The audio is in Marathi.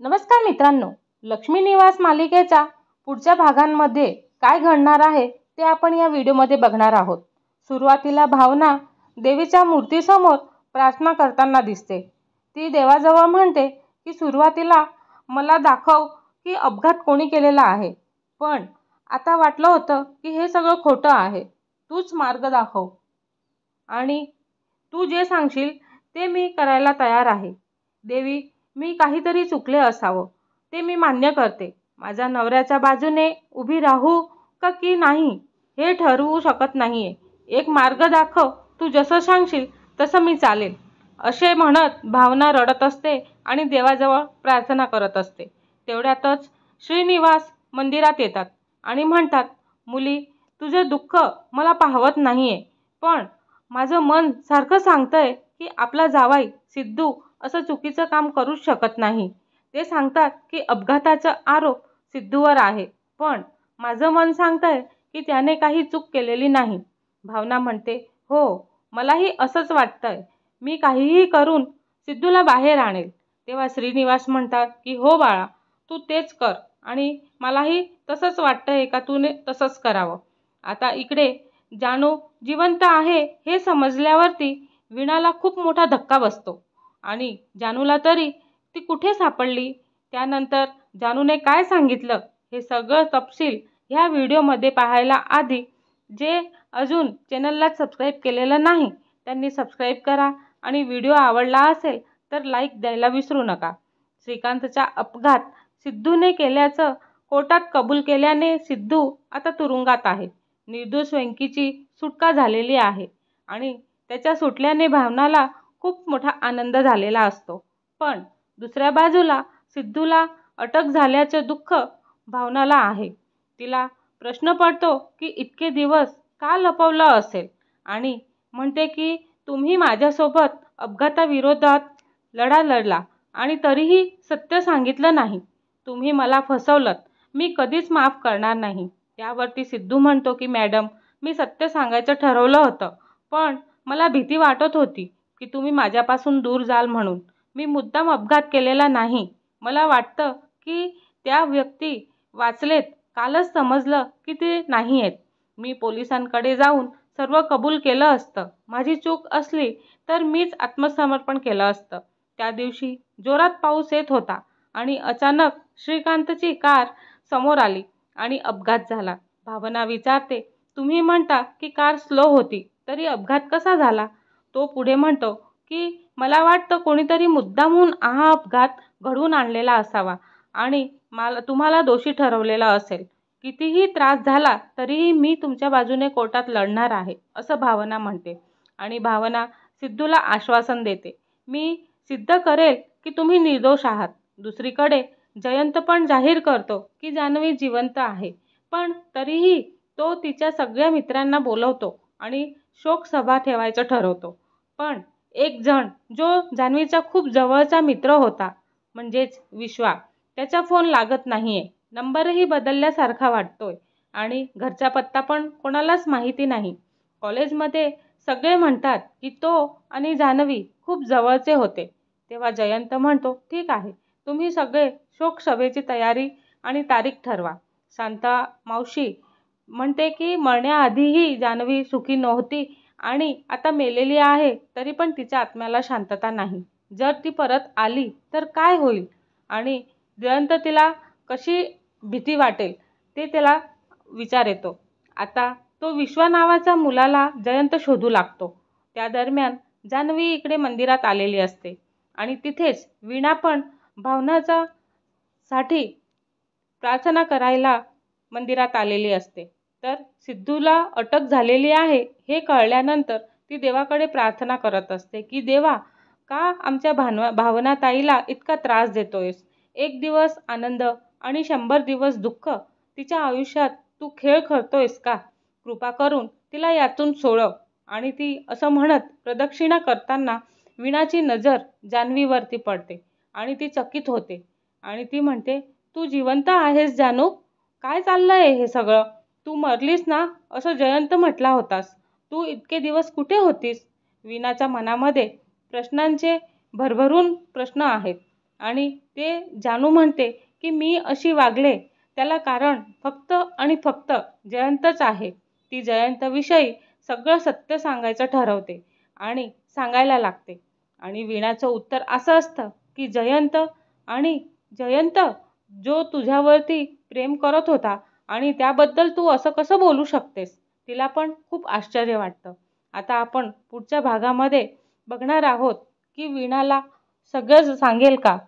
नमस्कार मित्रांनो, लक्ष्मी निवास मालिकेच्या पुढच्या भागांमध्ये काय घडणार आहे ते आपण या व्हिडिओमध्ये बघणार आहोत। सुरुवातीला भावना देवीच्या मूर्तीसमोर प्रार्थना करताना दिसते। ती देवाजवळ म्हणते की सुरुवातीला मला दाखव की अपघात कोणी केलेला आहे, पण आता वाटलं होतं की हे सगळं खोटं आहे। तूच मार्ग दाखव आणि तू जे सांगशील ते मी करायला तयार आहे। देवी, मी काहीतरी चुकले असावं ते मी मान्य करते। माझ्या नवऱ्याच्या बाजूने उभी राहू का की नाही हे ठरवू शकत नाहीये। एक मार्ग दाखव, तू जसं सांगशील तसं मी चालेल, असे म्हणत भावना रडत असते आणि देवाजवळ प्रार्थना करत असते। तेवढ्यातच श्रीनिवास मंदिरात येतात आणि म्हणतात, मुली, तुझे दुःख मला पाहवत नाहीये, पण माझं मन सारखं सांगतंय की आपला जावाई सिद्धू असं चुकीचं काम करूच शकत नाही। ते सांगतात की अपघाताचा आरोप सिद्धूवर आहे, पण माझं मन सांगतंय की त्याने काही चूक केलेली नाही। भावना म्हणते, हो, मलाही असंच वाटतंय। मी काहीही करून सिद्धूला बाहेर आणेल। तेव्हा श्रीनिवास म्हणतात की हो बाळा, तू तेच कर आणि मलाही तसंच वाटतंय का तूने तसंच करावं। आता इकडे जानू जिवंत आहे हे समजल्यावरती वीणाला खूप मोठा धक्का बसतो आणि जानूला तरी ती कुठे सापडली, त्यानंतर जानूने काय सांगितलं हे सगळं तपशील ह्या व्हिडिओमध्ये पाहायला आधी जे अजून चॅनलला सबस्क्राईब केलेलं नाही त्यांनी सबस्क्राईब करा आणि व्हिडिओ आवडला असेल तर लाईक द्यायला विसरू नका। श्रीकांतचा अपघात सिद्धूने केल्याचं कोर्टात कबूल केल्याने सिद्धू आता तुरुंगात आहे। निर्दोष वेंकीची सुटका झालेली आहे आणि त्याच्या सुटल्याने भावनाला खूप मोठा आनंद झालेला असतो, पण दुसऱ्या बाजूला सिद्धूला अटक झाल्याचे दुःख भावनाला आहे। तिला प्रश्न पडतो की इतके दिवस का लपवलं असेल आणि म्हणते की तुम्ही माझ्यासोबत अपघाताविरोधात लढा लढला आणि तरीही सत्य सांगितलं नाही। तुम्ही मला फसवलंत, मी कधीच माफ करणार नाही। त्यावरती सिद्धू म्हणतो की मॅडम, मी सत्य सांगायचं ठरवलं होतं, पण मला भीती वाटत होती की तुम्ही माझ्यापासून दूर जाल म्हणून। मी मुद्दाम अपघात केलेला नाही। मला वाटतं की त्या व्यक्ती वाचलेत, कालच समजलं की ते नाही आहेत। मी पोलिसांकडे जाऊन सर्व कबूल केलं असतं। माझी चूक असली तर मीच आत्मसमर्पण केलं असतं। त्या दिवशी जोरात पाऊस येत होता आणि अचानक श्रीकांतची कार समोर आली आणि अपघात झाला। भावना विचारते, तुम्ही म्हणता की कार स्लो होती, तरी अपघात कसा झाला? तो पुढे म्हणतो की मला वाटतं कोणीतरी मुद्दामहून हा अपघात घडवून आणलेला असावा आणि तुम्हाला दोषी ठरवलेलं असेल। कितीही त्रास झाला तरीही मी तुमच्या बाजूने कोर्टात लढणार आहे, असं भावना म्हणते आणि भावना सिद्धूला आश्वासन देते, मी सिद्ध करेल की तुम्ही निर्दोष आहात। दुसरीकडे जयंत पण जाहीर करतो की जान्हवी जिवंत आहे, पण तरीही तो तिच्या सगळ्या मित्रांना बोलवतो आणि शोक सभा ठेवायचं ठरवतो। पण एक जण जो जान्हवीचा खूप जवळचा मित्र होता, म्हणजेच विश्वा, त्याचा फोन लागत नाहीये। नंबरही बदलल्यासारखा वाटतोय आणि घरचा पत्ता पण कोणालाच माहिती नाही। कॉलेजमध्ये सगळे म्हणतात की तो आणि जान्हवी खूप जवळचे होते। तेव्हा जयंत म्हणतो, ठीक आहे, तुम्ही सगळे शोक सभेची तयारी आणि तारीख ठरवा। शांता मावशी म्हणते की मरण्याआधीही जान्हवी सुखी नव्हती आणि आता मेलेली आहे तरी पण तिच्या आत्म्याला शांतता नाही। जर ती परत आली तर काय होईल आणि जयंत तिला कशी भीती वाटेल ते त्याला विचार येतो। आता तो विश्वा नावाच्या मुलाला जयंत शोधू लागतो। त्या दरम्यान जान्हवी इकडे मंदिरात आलेली असते आणि तिथेच वीणा पण भावनाचा साठी प्रार्थना करायला मंदिरात आलेली असते। तर सिद्धूला अटक झालेली आहे हे कळल्यानंतर ती देवाकडे प्रार्थना करत असते की देवा, का आमच्या भावनाताईला इतका त्रास देतोयस? एक दिवस आनंद आणि 100 दिवस दुःख तिच्या आयुष्यात तू खेळ खेळतोयस का? कृपा करून तिला यातून सोडव। आणि ती असं म्हणत प्रदक्षिणा करताना वीणाची नजर जान्हवीवरती पडते आणि ती चकित होते आणि ती म्हणते, तू जिवंत आहेस जानू? काय चाललंय हे सगळं? तू मरलीस ना असं जयंत म्हटला होतास, तू इतके दिवस कुठे होतीस? वीणाच्या मनामध्ये प्रश्नांचे भरभरून प्रश्न आहेत आणि ते जानू म्हणते की मी अशी वागले त्याला कारण फक्त आणि फक्त जयंतच आहे. ती जयंतविषयी सगळं सत्य सांगायचं ठरवते आणि सांगायला लागते. आणि वीणाचं उत्तर असं असतं की जयंत जो तुझ्यावरती प्रेम करत होता आणि त्याबद्दल तू असं कसं बोलू शकतेस. तिला पण खूप आश्चर्य वाटतं. आता आपण पुढच्या भागामध्ये बघणार आहोत की वीणाला सगळं सांगेल का